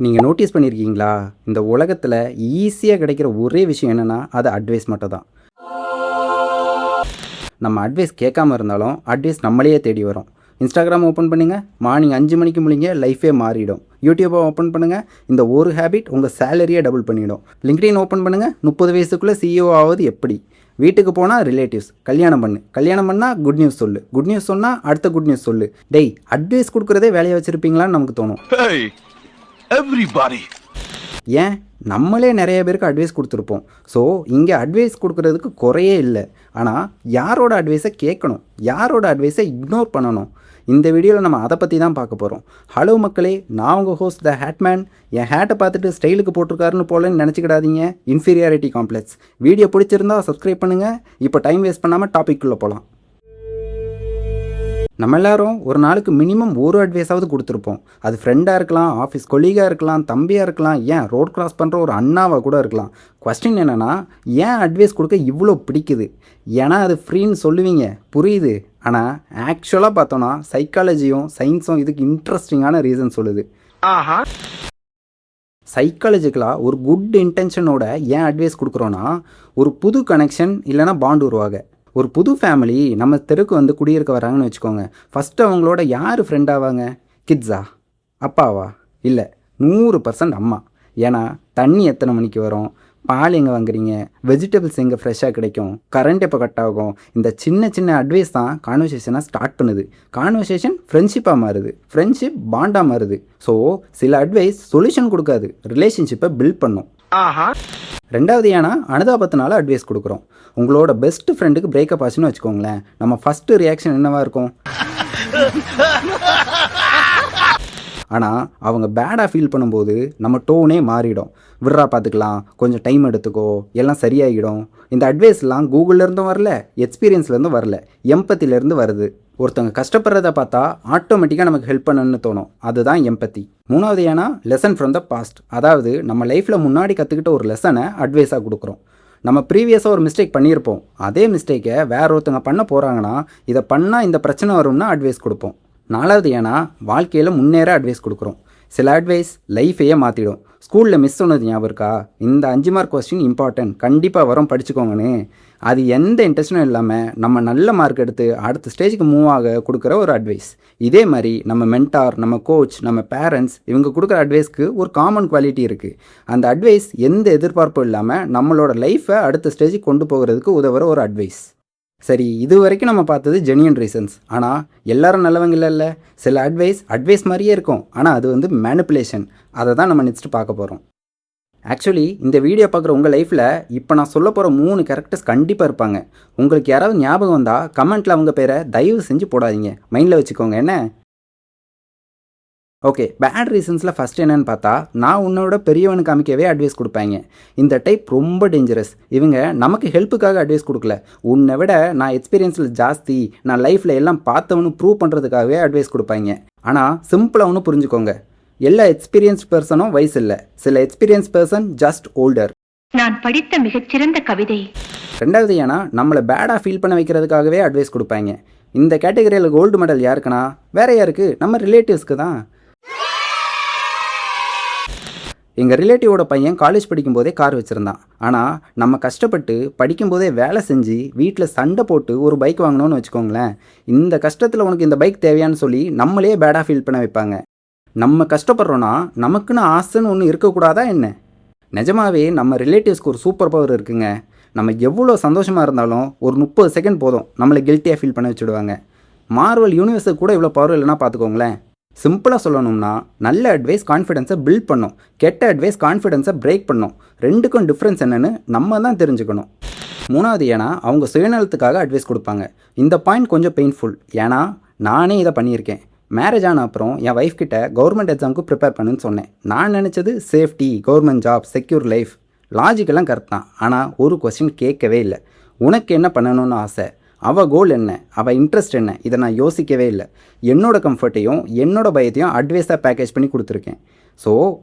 நீங்கள் நோட்டீஸ் பண்ணியிருக்கீங்களா? இந்த உலகத்தில் ஈஸியாக கிடைக்கிற ஒரே விஷயம் என்னென்னா அது அட்வைஸ் மட்டும் தான். நம்ம அட்வைஸ் கேட்காம இருந்தாலும் அட்வைஸ் நம்மளையே தேடி வரும். இன்ஸ்டாகிராம் ஓப்பன் பண்ணுங்கள், மார்னிங் 5 மணிக்கு முழிங்க, லைஃபே மாறிடும். யூடியூப்பை ஓப்பன் பண்ணுங்கள், இந்த ஒரு ஹேபிட் உங்கள் சேலரியை டபுள் பண்ணிவிடும். லிங்க்டின் ஓப்பன் பண்ணுங்கள், 30 வயசுக்குள்ளே CEO ஆவது எப்படி? வீட்டுக்கு போனால் ரிலேட்டிவ்ஸ், கல்யாணம் பண்ணால் குட் நியூஸ் சொல்லு, குட் நியூஸ் சொன்னால் அடுத்த குட் நியூஸ் சொல்லு. டேய், அட்வைஸ் கொடுக்குறதே வேலையை வச்சுருப்பீங்களான்னு நமக்கு தோணும். ஏன் நம்மளே நிறைய பேருக்கு அட்வைஸ் கொடுத்துருப்போம். ஸோ இங்கே அட்வைஸ் கொடுக்குறதுக்கு குறையே இல்லை. ஆனால் யாரோட அட்வைஸை கேட்கணும், யாரோட அட்வைஸை இக்னோர் பண்ணணும், இந்த வீடியோவில் நம்ம அதை பற்றி தான் பார்க்க போகிறோம். ஹலோ மக்களே, நான் உங்கள் ஹோஸ்ட் த ஹேட்மேன். என் ஹேட்டை பார்த்துட்டு ஸ்டைலுக்கு போட்டிருக்காருன்னு போலன்னு நினச்சிக்கிடாதீங்க. Inferiority complex. வீடியோ பிடிச்சிருந்தா சப்ஸ்கிரைப் பண்ணுங்கள். இப்போ டைம் வேஸ்ட் பண்ணாமல் டாபிக்குள்ளே போகலாம். நம்ம எல்லாரும் ஒரு நாளுக்கு மினிமம் ஒரு அட்வைஸாவது கொடுத்துருப்போம். அது ஃப்ரெண்டாக இருக்கலாம், ஆஃபீஸ் கொலீகாக இருக்கலாம், தம்பியாக இருக்கலாம், ஏன் ரோட் கிராஸ் பண்ணுற ஒரு அண்ணாவாக கூட இருக்கலாம். கொஸ்டின் என்னென்னா, ஏன் அட்வைஸ் கொடுக்க இவ்வளோ பிடிக்குது? ஏன்னா அது ஃப்ரீன்னு சொல்லுவீங்க, புரியுது. ஆனால் ஆக்சுவலாக பார்த்தோன்னா சைக்காலஜியும் சயின்ஸும் இதுக்கு இன்ட்ரெஸ்டிங்கான ரீசன் சொல்லுது. சைக்காலஜிக்கலாக ஒரு குட் இன்டென்ஷனோட ஏன் அட்வைஸ் கொடுக்குறோன்னா, ஒரு புது கனெக்ஷன் இல்லைனா பாண்ட் உருவாக. ஒரு புது ஃபேமிலி நம்ம தெருக்கு வந்து குடியிருக்க வராங்கன்னு வச்சுக்கோங்க. ஃபஸ்ட்டு அவங்களோட யார் ஃப்ரெண்ட் ஆவாங்க? கிட்ஸா? அப்பாவா? இல்லை, 100% அம்மா. ஏன்னா தண்ணி எத்தனை மணிக்கு வரும், பால் எங்கே வாங்குறீங்க, வெஜிடபிள்ஸ் எங்கே ஃப்ரெஷ்ஷாக கிடைக்கும், கரண்ட் எப்போ கட் ஆகும், இந்த சின்ன சின்ன அட்வைஸ் தான் கான்வர்சேஷனாக ஸ்டார்ட் பண்ணுது. கான்வர்சேஷன் ஃப்ரெண்ட்ஷிப்பாக மாறுது, ஃப்ரெண்ட்ஷிப் பாண்டாக மாறுது. ஸோ சில அட்வைஸ் சொல்யூஷன் கொடுக்காது, ரிலேஷன்ஷிப்பை பில்ட் பண்ணும். ரெண்டாவது, ஏன்னா அனுதாபத்தினால அட்வைஸ் கொடுக்குறோம். உங்களோட பெஸ்ட் ஃப்ரெண்டுக்கு பிரேக்கப் ஆச்சுன்னு வச்சுக்கோங்களேன், நம்ம ஃபஸ்ட்டு ரியாக்ஷன் என்னவாக இருக்கும்? ஆனால் அவங்க பேடாக ஃபீல் பண்ணும்போது நம்ம டோனே மாறிடும். விட்றா பார்த்துக்கலாம், கொஞ்சம் டைம் எடுத்துக்கோ, எல்லாம் சரியாகிடும். இந்த அட்வைஸ்லாம் கூகுள்லேருந்தும் வரல, எக்ஸ்பீரியன்ஸ்லேருந்தும் வரல, எம்பத்திலேருந்து வருது. ஒருத்தவங்க கஷ்டப்படுறத பார்த்தா ஆட்டோமேட்டிக்காக நமக்கு ஹெல்ப் பண்ணணும்னு தோணும். அதுதான் எம்பத்தி. மூணாவது, ஏன்னா லெசன் ஃப்ரம் த பாஸ்ட். அதாவது நம்ம லைஃப்பில் முன்னாடி கற்றுக்கிட்ட ஒரு லெசனை அட்வைஸாக கொடுக்குறோம். நம்ம ப்ரீவியஸாக ஒரு மிஸ்டேக் பண்ணியிருப்போம், அதே மிஸ்டேக்கை வேற ஒருத்தவங்க பண்ண போகிறாங்கன்னா, இதை பண்ணால் இந்த பிரச்சனை வரும்னா அட்வைஸ் கொடுப்போம். நாலாவது, ஏன்னா வாழ்க்கையில் முன்னேற அட்வைஸ் கொடுக்குறோம். சில அட்வைஸ் லைஃபையே மாற்றிடும். ஸ்கூலில் மிஸ் சொன்னது ஞாபகம் இருக்கா? இந்த 5 மார்க் கொஸ்டின் இம்பார்ட்டன்ட், கண்டிப்பாக வரும், படிச்சுக்கோங்கன்னு. அது எந்த இன்ட்ரெஸ்டும் இல்லாமல் நம்ம நல்ல மார்க் எடுத்து அடுத்த ஸ்டேஜுக்கு மூவ் ஆக கொடுக்குற ஒரு அட்வைஸ். இதே மாதிரி நம்ம மென்டார், நம்ம கோச், நம்ம பேரண்ட்ஸ் இவங்க கொடுக்குற அட்வைஸ்க்கு ஒரு காமன் குவாலிட்டி இருக்குது. அந்த அட்வைஸ் எந்த எதிர்பார்ப்பும் இல்லாமல் நம்மளோட லைஃப்பை அடுத்த ஸ்டேஜுக்கு கொண்டு போகிறதுக்கு உதவுற ஒரு அட்வைஸ். சரி, இது வரைக்கும் நம்ம பார்த்தது ஜென்யூன் ரீசன்ஸ். ஆனால் எல்லாரும் நல்லவங்க இல்லை. சில அட்வைஸ் மாதிரியே இருக்கும், ஆனால் அது வந்து மேனிப்புலேஷன். அதை தான் நம்ம நெக்ஸ்ட் பார்க்க போகிறோம். ஆக்சுவலி இந்த வீடியோ பார்க்குற உங்கள் லைஃப்பில் இப்போ நான் சொல்ல போகிற 3 கேரக்டர்ஸ் கண்டிப்பாக இருப்பாங்க. உங்களுக்கு யாராவது ஞாபகம் வந்தால் கமெண்ட்டில் அவங்க பேரை தயவு செஞ்சு போடாதீங்க, மைண்டில் வச்சுக்கோங்க. என்ன? ஓகே, பேட் ரீசன்ஸில் ஃபஸ்ட் என்னென்னு பார்த்தா, நான் உன்னோட பெரியவனு காமிக்கவே அட்வைஸ் கொடுப்பாங்க. இந்த டைப் ரொம்ப டேஞ்சரஸ். இவங்க நமக்கு ஹெல்ப்புக்காக அட்வைஸ் கொடுக்கல, உன்னை விட நான் எக்ஸ்பீரியன்ஸில் ஜாஸ்தி, நான் லைஃப்பில் எல்லாம் பார்த்தவனு ப்ரூவ் பண்ணுறதுக்காகவே அட்வைஸ் கொடுப்பாங்க. ஆனால் சிம்பிளாக ஒன்று புரிஞ்சுக்கோங்க, எல்லா எக்ஸ்பீரியன்ஸ் பர்சனும் வயசு இல்லை. சில எக்ஸ்பீரியன்ஸ் பர்சன் ஜஸ்ட் ஓல்டர். நான் படித்த மிகச்சிறந்த கவிதை. ரெண்டாவது, ஏன்னா நம்மளை பேடாக ஃபீல் பண்ண வைக்கிறதுக்காகவே அட்வைஸ் கொடுப்பாங்க. இந்த கேட்டகரியில் கோல்டு மெடல் யாருக்குன்னா வேற யாருக்கு? நம்ம ரிலேட்டிவ்ஸ்க்கு தான். எங்கள் ரிலேட்டிவோட பையன் காலேஜ் படிக்கும்போதே கார் வச்சுருந்தான். ஆனால் நம்ம கஷ்டப்பட்டு படிக்கும்போதே வேலை செஞ்சு வீட்டில் சண்டை போட்டு ஒரு பைக் வாங்கினோன்னு வச்சுக்கோங்களேன். இந்த கஷ்டத்தில் உனக்கு இந்த பைக் தேவையான்னு சொல்லி நம்மளே பேடாக ஃபீல் பண்ண வைப்பாங்க. நம்ம கஷ்டப்படுறோன்னா நமக்குன்னு ஆசைன்னு ஒன்று இருக்கக்கூடாதா என்ன? நிஜமாவே நம்ம ரிலேட்டிவ்ஸ்க்கு ஒரு சூப்பர் பவர் இருக்குங்க. நம்ம எவ்வளோ சந்தோஷமாக இருந்தாலும் ஒரு 30 செகண்ட் போதும் நம்மளை கில்ட்டியாக ஃபீல் பண்ண வச்சுடுவாங்க. மார்வல் யூனிவர்ஸுக்கு கூட இவ்வளோ பவர் இல்லைன்னா பார்த்துக்கோங்களேன். சிம்பிளாக சொல்லணும்னா, நல்ல அட்வைஸ் கான்ஃபிடென்ஸை பில்ட் பண்ணும், கெட்ட அட்வைஸ் கான்ஃபிடென்ஸை பிரேக் பண்ணும். ரெண்டுக்கும் டிஃப்ரென்ஸ் என்னென்னு நம்ம தான் தெரிஞ்சுக்கணும். மூணாவது, ஏன்னா அவங்க சுயநலத்துக்காக அட்வைஸ் கொடுப்பாங்க. இந்த பாயிண்ட் கொஞ்சம் பெயின்ஃபுல், ஏன்னா நானே இதை பண்ணியிருக்கேன். மேரேஜ் ஆன அப்புறம் என் ஒய்ஃப் கிட்ட கவர்மெண்ட் எக்ஸாமுக்கு ப்ரிப்பேர் பண்ணுன்னு சொன்னேன். நான் நினச்சது safety, government job, secure life. லாஜிக்கெல்லாம் கரெக்ட் தான். ஆனால் ஒரு கொஸ்டின் கேட்கவே இல்லை, உனக்கு என்ன பண்ணணும்னு ஆசை, அவள் கோல் என்ன, அவள் இன்ட்ரெஸ்ட் என்ன, இதை நான் யோசிக்கவே இல்லை. என்னோடய கம்ஃபர்ட்டையும் என்னோடய பயத்தையும் அட்வைஸாக பேக்கேஜ் பண்ணி கொடுத்துருக்கேன். ஸோ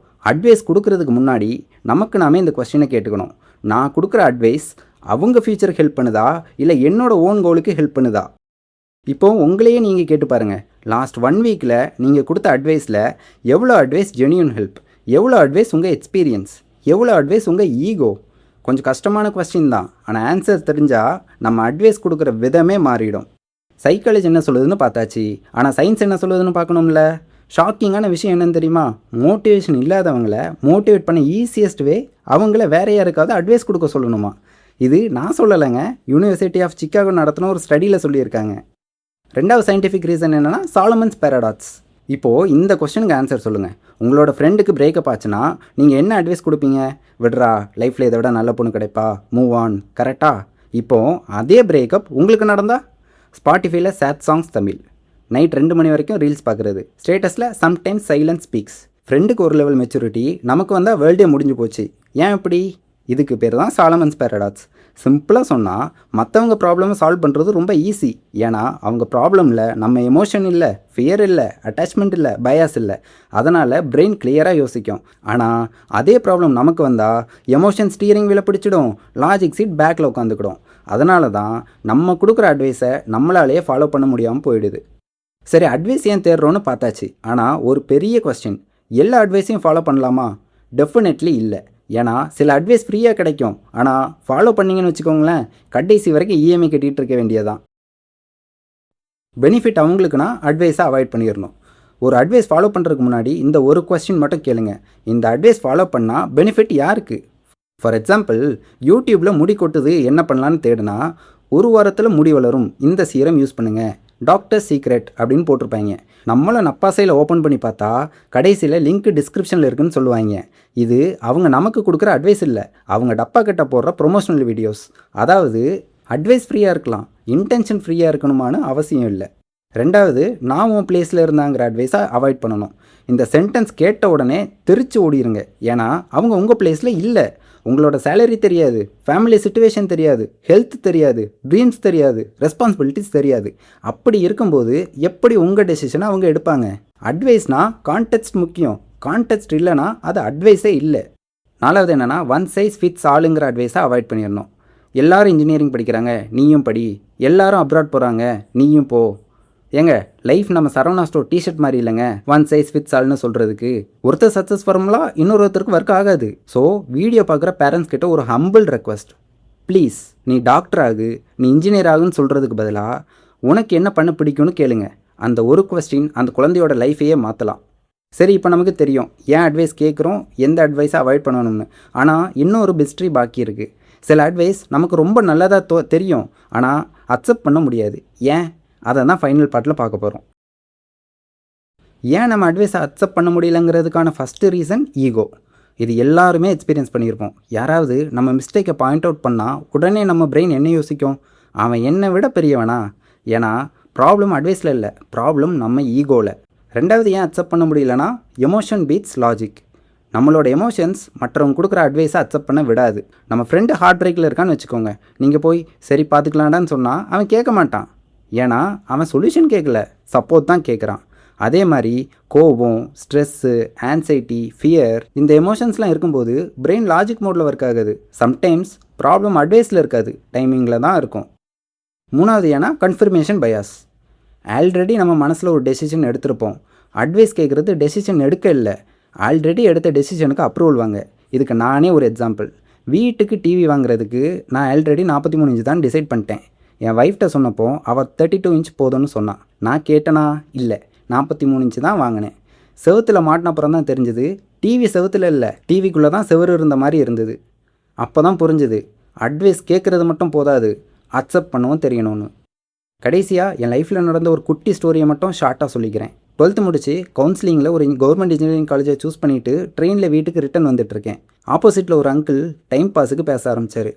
அட்வைஸ் கொடுக்குறதுக்கு முன்னாடி நமக்கு நாமே இந்த கொஸ்டினை கேட்டுக்கணும், நான் கொடுக்குற அட்வைஸ் அவங்க ஃப்யூச்சருக்கு ஹெல்ப் பண்ணுதா, இல்லை என்னோடய ஓன் கோலுக்கு ஹெல்ப் பண்ணுதா? இப்போ உங்களையே நீங்கள் கேட்டு பாருங்கள், லாஸ்ட் 1 வீக்கில் நீங்கள் கொடுத்த அட்வைஸில் எவ்வளோ அட்வைஸ் ஜென்யூன் ஹெல்ப், எவ்வளோ அட்வைஸ் உங்கள் எக்ஸ்பீரியன்ஸ், எவ்வளோ அட்வைஸ் உங்கள் ஈகோ? கொஞ்சம் கஷ்டமான கொஸ்டின் தான், ஆனால் ஆன்சர் தெரிஞ்சால் நம்ம அட்வைஸ் கொடுக்குற விதமே மாறிடும். சைக்காலஜி என்ன சொல்லுதுன்னு பார்த்தாச்சு, ஆனால் சயின்ஸ் என்ன சொல்லுதுன்னு பார்க்கணும்ல. ஷாக்கிங்கான விஷயம் என்னன்னு தெரியுமா? மோட்டிவேஷன் இல்லாதவங்களை மோட்டிவேட் பண்ண ஈஸியஸ்ட் வே அவங்கள வேற யாருக்காவது அட்வைஸ் கொடுக்க சொல்லணுமா. இது நான் சொல்லலைங்க, யூனிவர்சிட்டி ஆஃப் சிக்காகோ நடத்தின ஒரு ஸ்டடியில் சொல்லியிருக்காங்க. ரெண்டாவது சயின்டிஃபிக் ரீசன் என்னென்னா சாலமன்ஸ் பேரடாக்ஸ். இப்போது இந்த கொஸ்டினுக்கு ஆன்சர் சொல்லுங்கள். உங்களோட ஃப்ரெண்டுக்கு பிரேக்கப் ஆச்சுன்னா நீங்கள் என்ன அட்வைஸ் கொடுப்பீங்க? விட்றா, லைஃப்பில் இதை விட நல்ல பொண்ணு கிடைப்பா, மூவ் ஆன், கரெக்டாக? இப்போது அதே பிரேக்கப் உங்களுக்கு நடந்தால் ஸ்பாட்டிஃபைல சேட் சாங்ஸ் தமிழ், நைட் 2 மணி வரைக்கும் ரீல்ஸ் பார்க்குறது, ஸ்டேட்டஸில் சம்டைம்ஸ் சைலன்ஸ் ஸ்பீக்ஸ். ஃப்ரெண்டுக்கு ஒரு லெவல் மெச்சூரிட்டி, நமக்கு வந்தால் வேர்ல்டே முடிஞ்சு போச்சு. ஏன் இப்படி? இதுக்கு பேர் தான் சாலமன்ஸ் பேரடாக்ஸ். சிம்பிளாக சொன்னால் மற்றவங்க ப்ராப்ளமை சால்வ் பண்ணுறது ரொம்ப ஈஸி. ஏன்னா அவங்க ப்ராப்ளமில் நம்ம எமோஷன் இல்லை, ஃபியர் இல்லை, அட்டாச்மெண்ட் இல்லை, பயாஸ் இல்லை. அதனால் பிரெயின் கிளியராக யோசிக்கும். ஆனால் அதே ப்ராப்ளம் நமக்கு வந்தால் எமோஷன் ஸ்டீரிங் வீலை பிடிச்சிடும், லாஜிக் சீட் பேக்கில் உட்காந்துக்கிடும். அதனால தான் நம்ம கொடுக்குற அட்வைஸை நம்மளாலேயே ஃபாலோ பண்ண முடியாமல் போயிடுது. சரி, அட்வைஸ் ஏன் தேடுறோன்னு பார்த்தாச்சு. ஆனால் ஒரு பெரிய கொஸ்டின், எல்லா அட்வைஸையும் ஃபாலோ பண்ணலாமா? டெஃபினெட்லி இல்லை. ஏன்னா சில அட்வைஸ் ஃப்ரீயாக கிடைக்கும், ஆனால் ஃபாலோ பண்ணிங்கன்னு வச்சுக்கோங்களேன், கடைசி வரைக்கும் இஎம்ஐ கட்டிகிட்டு இருக்க வேண்டியதான். பெனிஃபிட் அவங்களுக்குனா அட்வைஸை அவாய்ட் பண்ணிடணும். ஒரு அட்வைஸ் ஃபாலோ பண்ணுறதுக்கு முன்னாடி இந்த ஒரு கொஸ்டின் மட்டும் கேளுங்க, இந்த அட்வைஸ் ஃபாலோ பண்ணால் பெனிஃபிட் யாருக்கு? ஃபார் எக்ஸாம்பிள், யூடியூப்பில் முடி கொட்டுது என்ன பண்ணலான்னு தேடினா, 1 வாரத்தில் முடி வளரும், இந்த சீரம் யூஸ் பண்ணுங்கள், டாக்டர் சீக்ரெட் அப்படின்னு போட்டிருப்பாங்க. நம்மளை நப்பாசையில் ஓப்பன் பண்ணி பார்த்தா கடைசியில் லிங்க் டிஸ்கிரிப்ஷனில் இருக்குன்னு சொல்லுவாங்க. இது அவங்க நமக்கு கொடுக்குற அட்வைஸ் இல்லை, அவங்க டப்பா கட்ட போடுற ப்ரொமோஷனல் வீடியோஸ். அதாவது அட்வைஸ் ஃப்ரீயாக இருக்கலாம், இன்டென்ஷன் ஃப்ரீயாக இருக்கணுமான்னு அவசியம் இல்லை. ரெண்டாவது, நான் உன் பிளேஸில் இருந்தாங்கிற அட்வைஸை அவாய்ட் பண்ணணும். இந்த சென்டென்ஸ் கேட்ட உடனே தெரிச்சு ஓடிடுங்க. ஏன்னா அவங்க உங்கள் பிளேஸில் இல்லை. உங்களோட சேலரி தெரியாது, ஃபேமிலி சிச்சுவேஷன் தெரியாது, ஹெல்த் தெரியாது, ட்ரீம்ஸ் தெரியாது, ரெஸ்பான்சிபிலிட்டிஸ் தெரியாது. அப்படி இருக்கும்போது எப்படி உங்கள் டெசிஷனை அவங்க எடுப்பாங்க? அட்வைஸ்னால் கான்டெக்ஸ்ட் முக்கியம், கான்டெக்ஸ்ட் இல்லைனா அது அட்வைஸே இல்லை. நாலாவது என்னென்னா, ஒன் சைஸ் ஃபிட்ஸ் ஆளுங்கிற அட்வைஸை அவாய்ட் பண்ணிடணும். எல்லாரும் இன்ஜினியரிங் படிக்கிறாங்க, நீயும் படி. எல்லாரும் அப்ராட் போகிறாங்க, நீயும் போ. ஏங்க, லைஃப் நம்ம சரவணா ஸ்டோர் டிஷர்ட் மாதிரி இல்லைங்க, ஒன் சைஸ் ஃபிட்ஸ் ஆல்னு சொல்கிறதுக்கு. ஒருத்தர் சக்ஸஸ் ஃபார்முலா இன்னொருத்தருக்கு ஒர்க் ஆகாது. ஸோ வீடியோ பார்க்குற பேரண்ட்ஸ் கிட்ட ஒரு ஹம்பிள் ரெக்வஸ்ட், ப்ளீஸ் நீ டாக்டர் ஆகு, நீ இன்ஜினியர் ஆகுன்னு சொல்கிறதுக்கு பதிலாக உனக்கு என்ன பண்ண பிடிக்கும்னு கேளுங்க. அந்த ஒரு கொஸ்டின் அந்த குழந்தையோட லைஃபையே மாற்றலாம். சரி, இப்போ நமக்கு தெரியும் ஏன் அட்வைஸ் கேட்குறோம், எந்த அட்வைஸை அவாய்ட் பண்ணணும்னு. ஆனால் இன்னொரு மிஸ்ட்ரி பாக்கி இருக்குது. சில அட்வைஸ் நமக்கு ரொம்ப நல்லதாக தெரியும், ஆனால் அக்செப்ட் பண்ண முடியாது. ஏன்? அதை தான் ஃபைனல் பார்ட்டில் பார்க்க போகிறோம். ஏன் நம்ம அட்வைஸை அக்செப்ட் பண்ண முடியலங்கிறதுக்கான ஃபஸ்ட்டு ரீசன் ஈகோ. இது எல்லாருமே எக்ஸ்பீரியன்ஸ் பண்ணியிருப்போம். யாராவது நம்ம மிஸ்டேக்கை பாயிண்ட் அவுட் பண்ணால் உடனே நம்ம பிரெயின் என்ன யோசிக்கும்? அவன் என்னை விட பெரியவனா? ஏன்னா ப்ராப்ளம் அட்வைஸில் இல்லை, ப்ராப்ளம் நம்ம ஈகோவில். ரெண்டாவது ஏன் அக்செப்ட் பண்ண முடியலனா, எமோஷன் பீட்ஸ் லாஜிக். நம்மளோட எமோஷன்ஸ் மற்றவங்க கொடுக்குற அட்வைஸை அக்செப்ட் பண்ண விடாது. நம்ம ஃப்ரெண்டு ஹார்ட் பிரேக்கில் இருக்கான்னு வச்சுக்கோங்க, நீங்கள் போய் சரி பார்த்துக்கலாண்டான்னு சொன்னால் அவன் கேட்க மாட்டான். ஏன்னா அவன் சொல்யூஷன் கேட்கல, சப்போர்ட் தான் கேட்குறான். அதே மாதிரி கோபம், ஸ்ட்ரெஸ்ஸு, ஆன்சைட்டி, ஃபியர், இந்த எமோஷன்ஸ்லாம் இருக்கும்போது பிரெயின் லாஜிக் மோடில் ஒர்க் ஆகுது. சம்டைம்ஸ் ப்ராப்ளம் அட்வைஸில் இருக்காது, டைமிங்கில் தான் இருக்கும். மூணாவது ஏன்னா கன்ஃபர்மேஷன் பயாஸ். ஆல்ரெடி நம்ம மனசில் ஒரு டெசிஷன் எடுத்திருப்போம். அட்வைஸ் கேட்குறது டெசிஷன் எடுக்க இல்லை, ஆல்ரெடி எடுத்த டெசிஷனுக்கு அப்ரூவல் வாங்க. இதுக்கு நானே ஒரு எக்ஸாம்பிள். வீட்டுக்கு டிவி வாங்குறதுக்கு நான் ஆல்ரெடி 43 இன்ச் தான் டிசைட் பண்ணிட்டேன். என் ஒய்ஃப்ட்ட சொன்னப்போ அவள் 32 இன்ச் போதும்னு சொன்னான். நான் கேட்டேனா? இல்லை, 43 இன்ச்சு தான் வாங்கினேன். செவத்தில் மாட்டின அப்புறம் தான் தெரிஞ்சுது டிவி செவத்தில் இல்லை, டிவிக்குள்ளே தான் செவரு இருந்த மாதிரி இருந்தது. அப்போ தான் புரிஞ்சுது அட்வைஸ் கேட்குறது மட்டும் போதாது, அக்செப்ட் பண்ணவும் தெரியணும்னு. கடைசியாக என் லைஃப்பில் நடந்த ஒரு குட்டி ஸ்டோரியை மட்டும் ஷார்ட்டாக சொல்லிக்கிறேன். 12th முடிச்சு கவுன்சிலிங்கில் ஒரு கவர்மெண்ட் இன்ஜினியரிங் காலேஜை சூஸ் பண்ணிவிட்டு ட்ரெயினில் வீட்டுக்கு ரிட்டன் வந்துட்டுருக்கேன். ஆப்போசிட்டில் ஒரு அங்கிள் டைம் பாஸுக்கு பேச ஆரம்பித்தார்.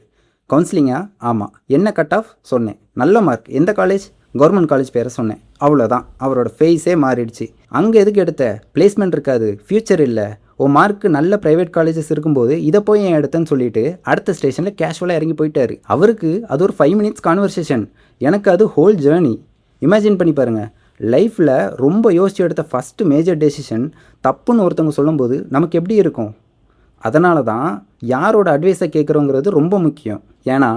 கவுன்சிலிங்கா? ஆமாம். என்ன கட் ஆஃப் சொன்னேன். நல்ல மார்க். எந்த காலேஜ்? கவர்மெண்ட் காலேஜ் பேரை சொன்னேன். அவ்வளோதான், அவரோட ஃபேஸே மாறிடுச்சு. அங்கே எதுக்கு எடுத்த? பிளேஸ்மெண்ட் இருக்காது, ஃப்யூச்சர் இல்லை, உன் மார்க்கு நல்ல ப்ரைவேட் காலேஜஸ் இருக்கும்போது இதை போய் ஏன் எடுத்தேன்னு சொல்லிட்டு அடுத்த ஸ்டேஷனில் கேஷுவலாக இறங்கி போயிட்டாரு. அவருக்கு அது ஒரு 5 minutes கான்வர்சேஷன், எனக்கு அது ஹோல் ஜேர்னி. இமேஜின் பண்ணி பாருங்கள், லைஃப்பில் ரொம்ப யோசித்து எடுத்த ஃபஸ்ட்டு மேஜர் டெசிஷன் தப்புன்னு ஒருத்தவங்க சொல்லும்போது நமக்கு எப்படி இருக்கும்? அதனால தான் யாரோட அட்வைஸை கேட்குறோங்கிறது ரொம்ப முக்கியம். ஏன்னா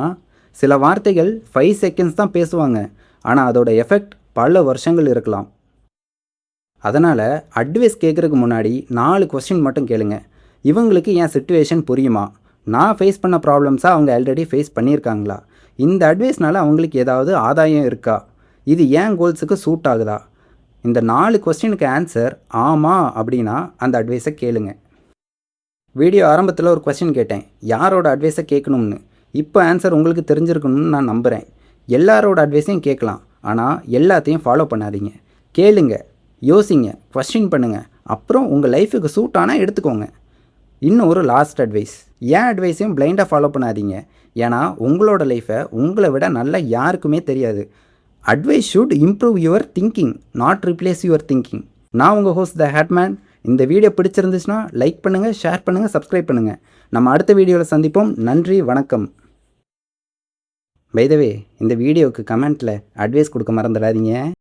சில வார்த்தைகள் 5 seconds தான் பேசுவாங்க, ஆனால் அதோட எஃபெக்ட் பல வருஷங்கள் இருக்கலாம். அதனால் அட்வைஸ் கேட்குறதுக்கு முன்னாடி 4 கொஸ்டின் மட்டும் கேளுங்க. இவங்களுக்கு என் சிச்சுவேஷன் புரியுமா, நான் ஃபேஸ் பண்ண ப்ராப்ளம்ஸை அவங்க ஆல்ரெடி ஃபேஸ் பண்ணியிருக்காங்களா, இந்த அட்வைஸ்னால் அவங்களுக்கு ஏதாவது ஆதாயம் இருக்கா, இது ஏன் கோல்ஸுக்கு சூட் ஆகுதா. இந்த 4 கொஸ்டினுக்கு ஆன்சர் ஆமாம் அப்படின்னா அந்த அட்வைஸை கேளுங்க. வீடியோ ஆரம்பத்தில் ஒரு கொஸ்டின் கேட்டேன், யாரோட அட்வைஸை கேட்கணும்னு. இப்போ ஆன்சர் உங்களுக்கு தெரிஞ்சிருக்கணும்னு நான் நம்புகிறேன். எல்லாரோட அட்வைஸையும் கேட்கலாம், ஆனால் எல்லாத்தையும் ஃபாலோ பண்ணாதீங்க. கேளுங்க, யோசிங்க, கொஸ்டின் பண்ணுங்கள், அப்புறம் உங்கள் லைஃபுக்கு சூட் ஆனால் எடுத்துக்கோங்க. இன்னும் ஒரு லாஸ்ட் அட்வைஸ், ஏன் அட்வைஸையும் பிளைண்டாக ஃபாலோ பண்ணாதீங்க. ஏன்னா உங்களோட லைஃப்பை உங்களை விட நல்லா யாருக்குமே தெரியாது. Advice should improve your thinking, not replace your thinking. நான் உங்கள் ஹோஸ்ட் த ஹேட்மேன். இந்த வீடியோ பிடிச்சிருந்துச்சுன்னா லைக் பண்ணுங்கள், ஷேர் பண்ணுங்கள், சப்ஸ்கிரைப் பண்ணுங்கள். நம்ம அடுத்த வீடியோவில் சந்திப்போம். நன்றி, வணக்கம். பை த வே, இந்த வீடியோவுக்கு கமெண்ட்டில் அட்வைஸ் கொடுக்க மறந்துடாதீங்க.